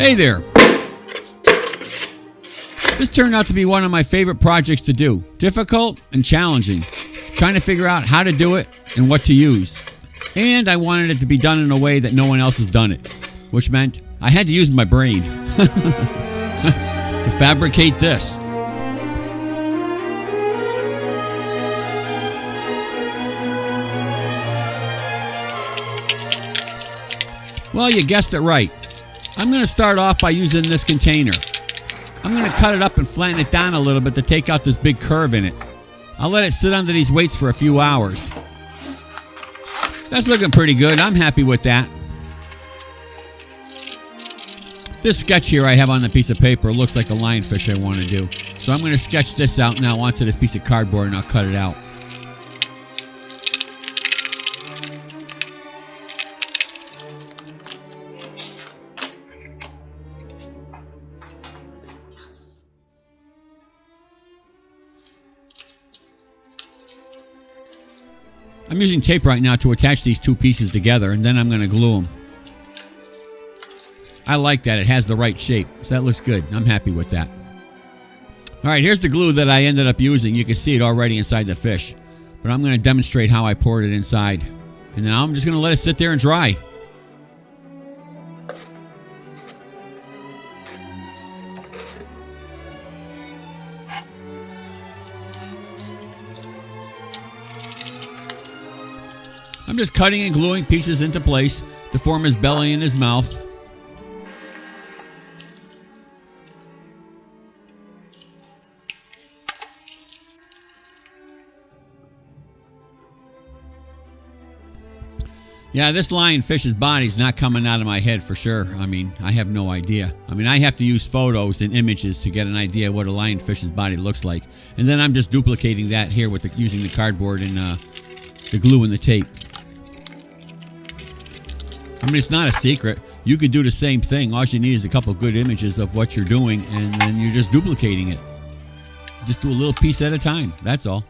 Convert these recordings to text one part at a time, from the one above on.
Hey there! This turned out to be one of my favorite projects to do. Difficult and challenging. Trying to figure out how to do it and what to use. And I wanted it to be done in a way that no one else has done it. Which meant I had to use my brain to fabricate this. Well, you guessed it right. I'm going to start off by using this container. I'm going to cut it up and flatten it down a little bit to take out this big curve in it. I'll let it sit under these weights for a few hours. That's looking pretty good. I'm happy with that. This sketch here I have on the piece of paper looks like a lionfish I want to do. So I'm going to sketch this out now onto this piece of cardboard and I'll cut it out. I'm using tape right now to attach these two pieces together, and then I'm going to glue them. I like that. It has the right shape, so that looks good. I'm happy with that. All right, here's the glue that I ended up using. You can see it already inside the fish, but I'm going to demonstrate how I poured it inside. And then I'm just going to let it sit there and dry. I'm just cutting and gluing pieces into place to form his belly and his mouth. Yeah, this lionfish's body's not coming out of my head for sure. I mean, I have no idea. I have to use photos and images to get an idea what a lionfish's body looks like. And then I'm just duplicating that here with using the cardboard and the glue and the tape. It's not a secret. You could do the same thing. All you need is a couple good images of what you're doing, and then you're just duplicating it. Just do a little piece at a time. That's all.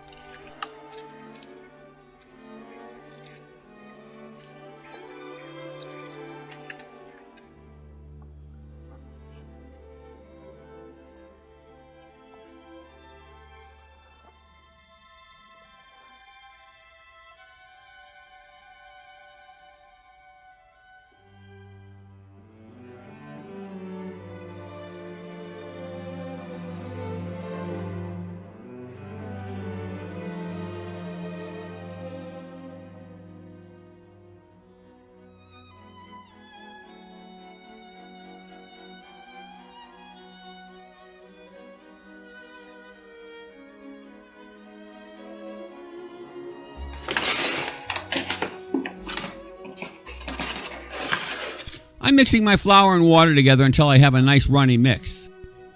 I'm mixing my flour and water together until I have a nice runny mix.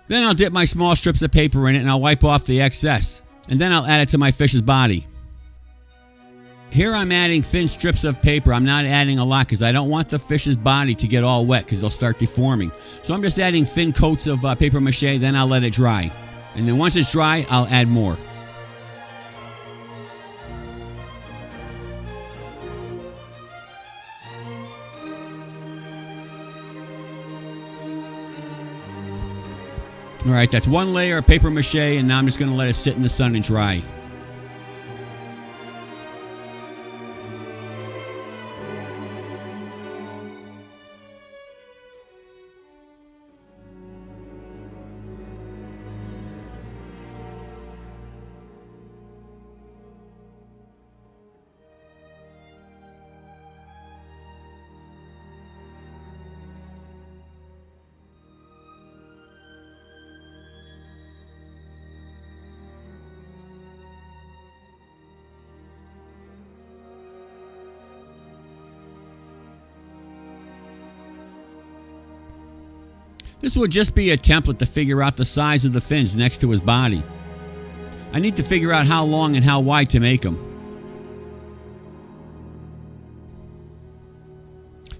Then I'll dip my small strips of paper in it and I'll wipe off the excess. And then I'll add it to my fish's body. Here I'm adding thin strips of paper. I'm not adding a lot because I don't want the fish's body to get all wet because they'll start deforming. So I'm just adding thin coats of papier-mâché, then I'll let it dry. And then once it's dry, I'll add more. All right, that's one layer of papier-mâché, and now I'm just going to let it sit in the sun and dry. This will just be a template to figure out the size of the fins next to his body. I need to figure out how long and how wide to make them.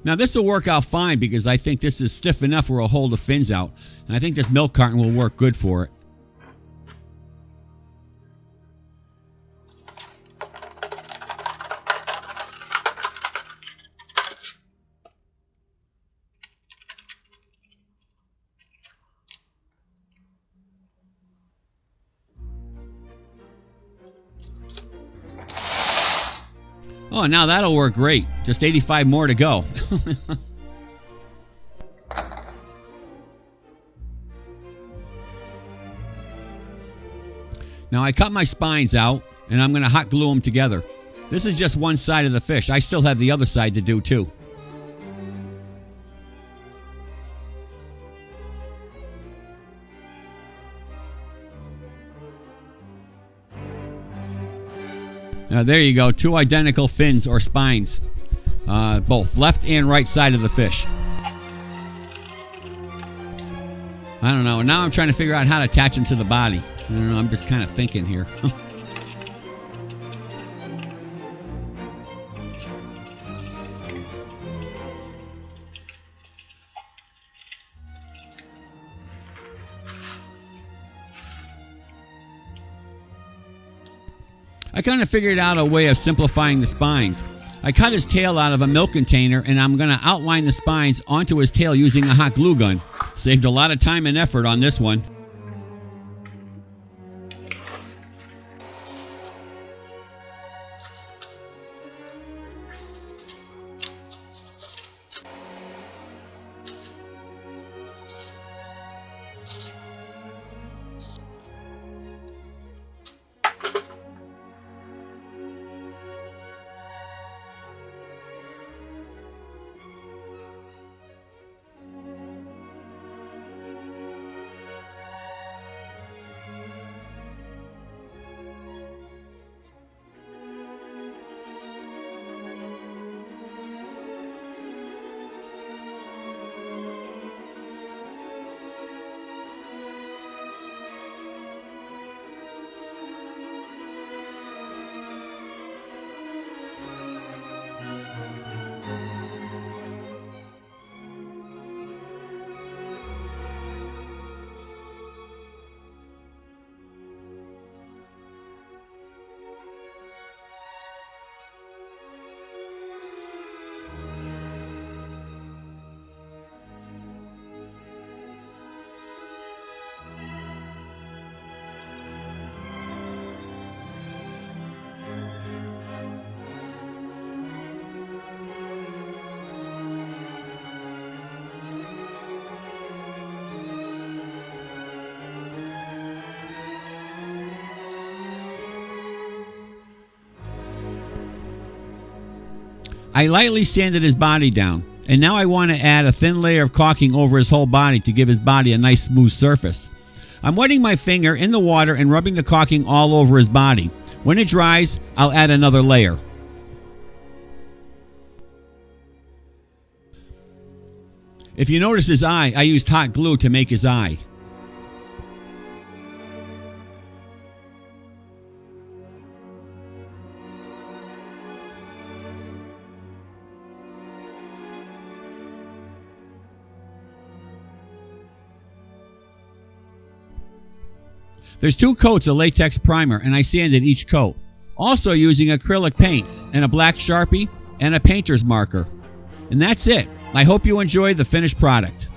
Now this will work out fine because I think this is stiff enough where it'll hold the fins out. And I think this milk carton will work good for it. Oh, now that'll work great. Just 85 more to go. Now I cut my spines out and I'm going to hot glue them together. This is just one side of the fish. I still have the other side to do too. Now there you go, two identical fins or spines, both left and right side of the fish. I don't know, now I'm trying to figure out how to attach them to the body. I don't know, I'm just kind of thinking here. I kind of figured out a way of simplifying the spines. I cut his tail out of a milk container and I'm going to outline the spines onto his tail using a hot glue gun. Saved a lot of time and effort on this one. I lightly sanded his body down, and now I want to add a thin layer of caulking over his whole body to give his body a nice smooth surface. I'm wetting my finger in the water and rubbing the caulking all over his body. When it dries, I'll add another layer. If you notice his eye, I used hot glue to make his eye. There's 2 coats of latex primer and I sanded each coat. Also using acrylic paints and a black Sharpie and a painter's marker. And that's it. I hope you enjoy the finished product.